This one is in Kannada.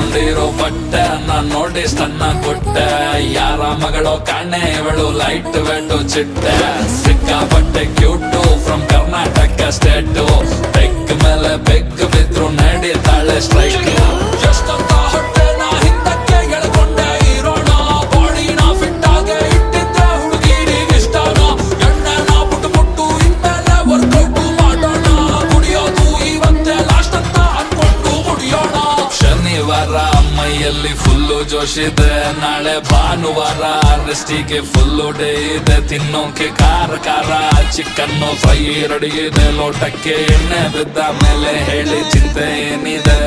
ಹಾಕೊಂಡಿರೋ ಬಟ್ಟೆ ನಾನ್ ನೋಡಿ ಸಣ್ಣ ಕೊಟ್ಟೆ ಯಾರ ಮಗಳೋ ಕಾಣೆ ಇವಳು ಲೈಟ್ ವೆಟ್ಟು ಚಿಟ್ಟೆ ಸಿಕ್ಕಾಪಟ್ಟೆ ಕ್ಯೂಟು ಫ್ರಮ್ ಕರ್ನಾಟಕ ಸ್ಟೇಟು ಬೆಕ್ ಮೇಲೆ ಬೆಕ್ ಬಿದ್ರು ನಡೀತಾಳೆ ಸ್ಟ್ರೈಕ್ ಎಷ್ಟಂತ ಹೊಟ್ಟೆ ನಾ ಹಿಂದಕ್ಕೆ ಎಳ್ಕೊಂಡೆ ಇರೋಣ ಬಾಡಿನ ಫಿಟ್ ಆಗಿ ಇಟ್ಟಿದ್ರೆ ಹುಡುಗಿರಿಗೆ ಇಷ್ಟನೋ ಎಣ್ಣೆ ನಾ ಬಿಟ್ಟು ಇನ್ಮೇಲೆ ವರ್ಕೌಟ್ ಮಾಡೋಣ ಕುಡಿಯೋದು ಇವತ್ತೇ ಲಾಸ್ಟ್ ಅಂತ ಅನ್ಕೊಂಡು ಕುಡಿಯೋಣ ಶನಿವಾರ ಮೈಯಲ್ಲಿ ಫುಲ್ಲು ಜೋಶಿದೆ ನಾಳೆ ಭಾನುವಾರ ರೆಸ್ಟಿಗೆ ಫುಲ್ಲು ಡೇ ಇದೆ ತಿನ್ನೋಕೆ ಖಾರ ಖಾರ ಚಿಕನ್ನು ಫ್ರೈ ರೆಡಿ ಇದೆ ಲೋಟಕ್ಕೆ ಎಣ್ಣೆ ಬಿದ್ದ ಮೇಲೆ ಹೇಳಿ ಚಿಂತೆ ಏನಿದೆ